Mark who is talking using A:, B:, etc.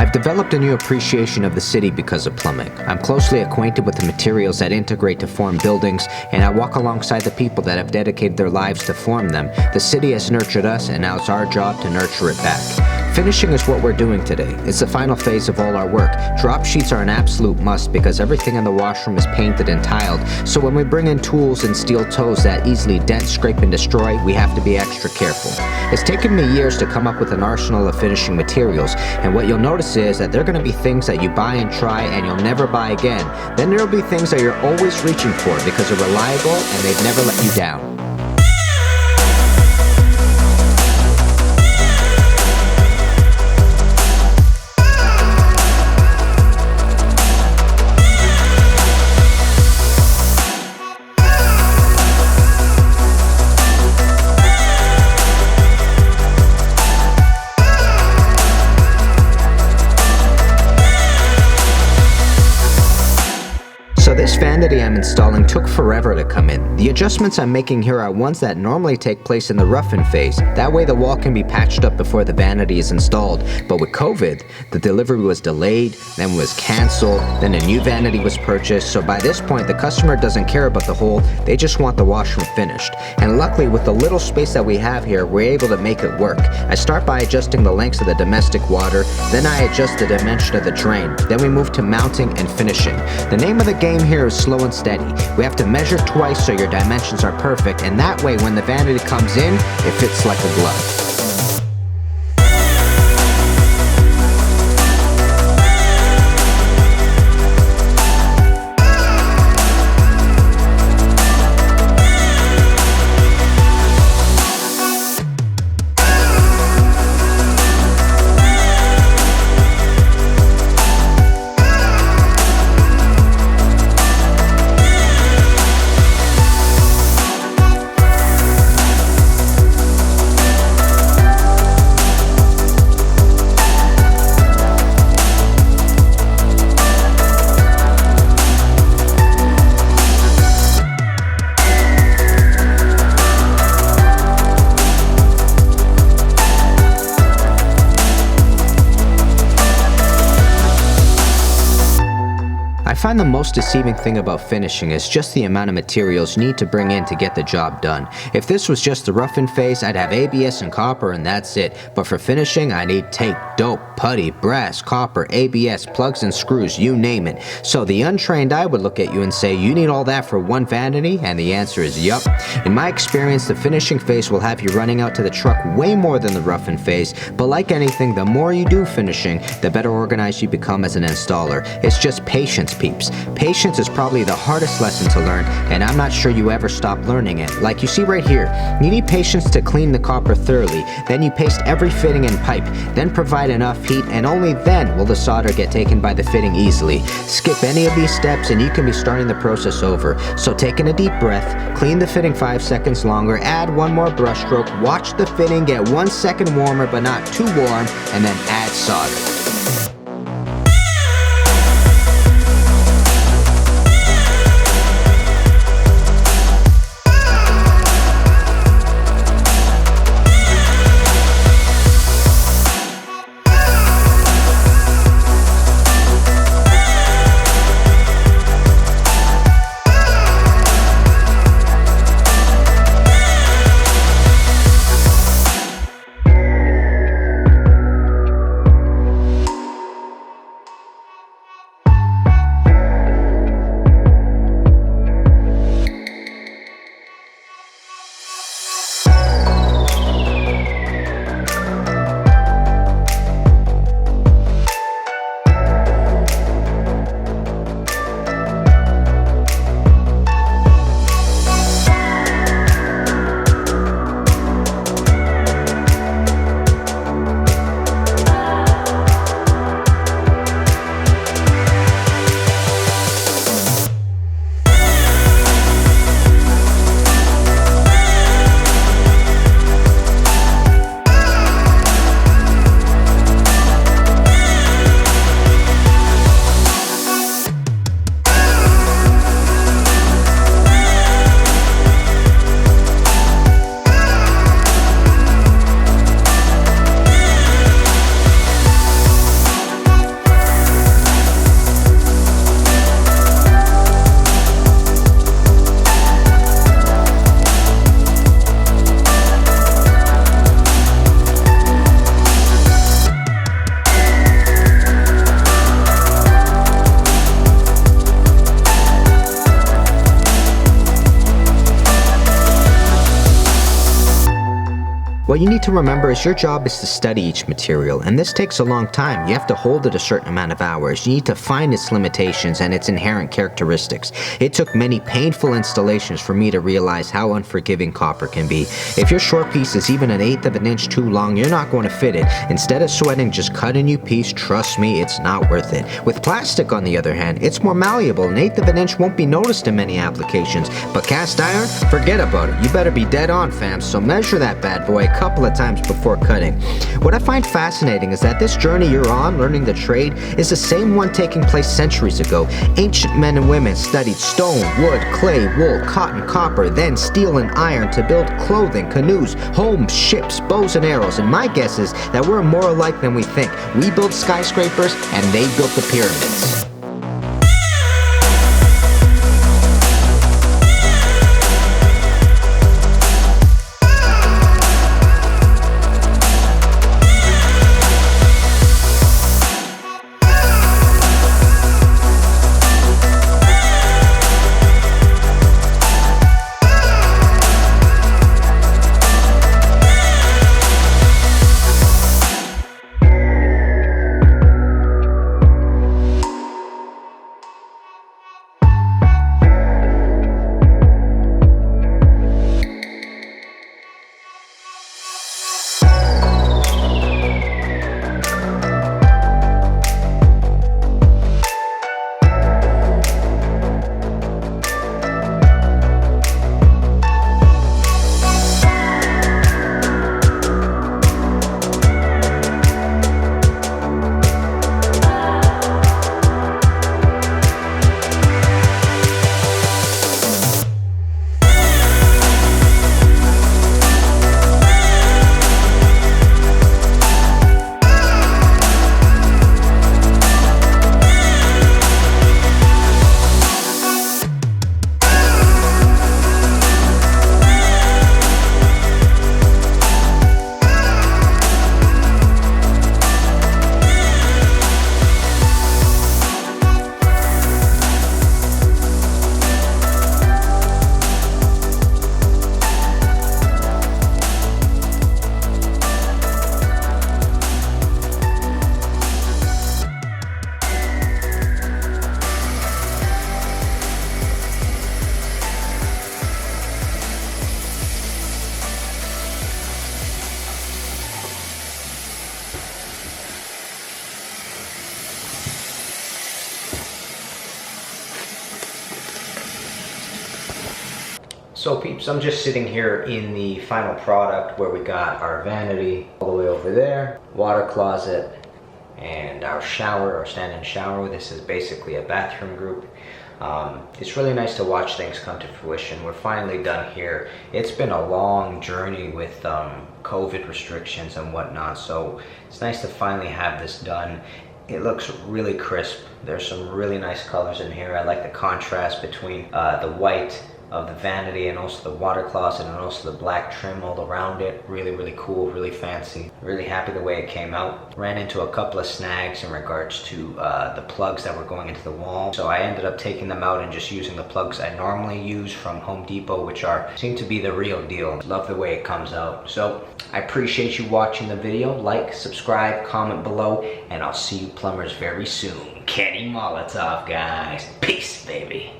A: I've developed a new appreciation of the city because of plumbing. I'm closely acquainted with the materials that integrate to form buildings, and I walk alongside the people that have dedicated their lives to form them. The city has nurtured us, and now it's our job to nurture it back. Finishing is what we're doing today. It's the final phase of all our work. Drop sheets are an absolute must because everything in the washroom is painted and tiled, so when we bring in tools and steel toes that easily dent, scrape, and destroy, we have to be extra careful. It's taken me years to come up with an arsenal of finishing materials, and what you'll notice is that there are going to be things that you buy and try and you'll never buy again. Then there'll be things that you're always reaching for because they're reliable and they've never let you down. So this vanity I'm installing took forever to come in. The adjustments I'm making here are ones that normally take place in the rough-in phase. That way the wall can be patched up before the vanity is installed. But with COVID, the delivery was delayed, then was canceled, then a new vanity was purchased. So by this point, the customer doesn't care about the hole, they just want the washroom finished. And luckily, with the little space that we have here, we're able to make it work. I start by adjusting the lengths of the domestic water, then I adjust the dimension of the drain. Then we move to mounting and finishing. The name of the game here is slow and steady. We have to measure twice so your dimensions are perfect, and that way when the vanity comes in, it fits like a glove. I find the most deceiving thing about finishing is just the amount of materials you need to bring in to get the job done. If this was just the rough-in phase, I'd have ABS and copper and that's it. But for finishing, I need tape, dope, putty, brass, copper, ABS, plugs and screws, you name it. So the untrained eye would look at you and say, you need all that for one vanity? And the answer is yup. In my experience, the finishing phase will have you running out to the truck way more than the rough-in phase. But like anything, the more you do finishing, the better organized you become as an installer. It's just patience, peeps. Patience is probably the hardest lesson to learn, and I'm not sure you ever stop learning it. Like you see right here, you need patience to clean the copper thoroughly, then you paste every fitting and pipe, then provide enough heat, and only then will the solder get taken by the fitting easily. Skip any of these steps and you can be starting the process over. So take in a deep breath, clean the fitting 5 seconds longer, add one more brush stroke, watch the fitting get 1 second warmer but not too warm, and then add solder. What you need to remember is your job is to study each material, and this takes a long time. You have to hold it a certain amount of hours. You need to find its limitations and its inherent characteristics. It took many painful installations for me to realize how unforgiving copper can be. If your short piece is even 1/8 of an inch too long, you're not going to fit it. Instead of sweating, just cut a new piece. Trust me, it's not worth it. With plastic, on the other hand, it's more malleable. 1/8 of an inch won't be noticed in many applications, but cast iron, forget about it. You better be dead on, fam, so measure that bad boy a couple of times before cutting. What I find fascinating is that this journey you're on, learning the trade, is the same one taking place centuries ago. Ancient men and women studied stone, wood, clay, wool, cotton, copper, then steel and iron to build clothing, canoes, homes, ships, bows and arrows, and my guess is that we're more alike than we think. We build skyscrapers and they built the pyramids. So peeps, I'm just sitting here in the final product where we got our vanity all the way over there, water closet, and our shower, our stand-in shower. This is basically a bathroom group. It's really nice to watch things come to fruition. We're finally done here. It's been a long journey with COVID restrictions and whatnot, so it's nice to finally have this done. It looks really crisp. There's some really nice colors in here. I like the contrast between the white of the vanity and also the water closet and also the black trim all around it. Really cool, really fancy. Really happy the way it came out. Ran into a couple of snags in regards to the plugs that were going into the wall, so I ended up taking them out and just using the plugs I normally use from Home Depot, which seem to be the real deal. Love the way it comes out. So I appreciate you watching the video. Like, subscribe, comment below, and I'll see you plumbers very soon. Kenny Molotov, guys. Peace, baby.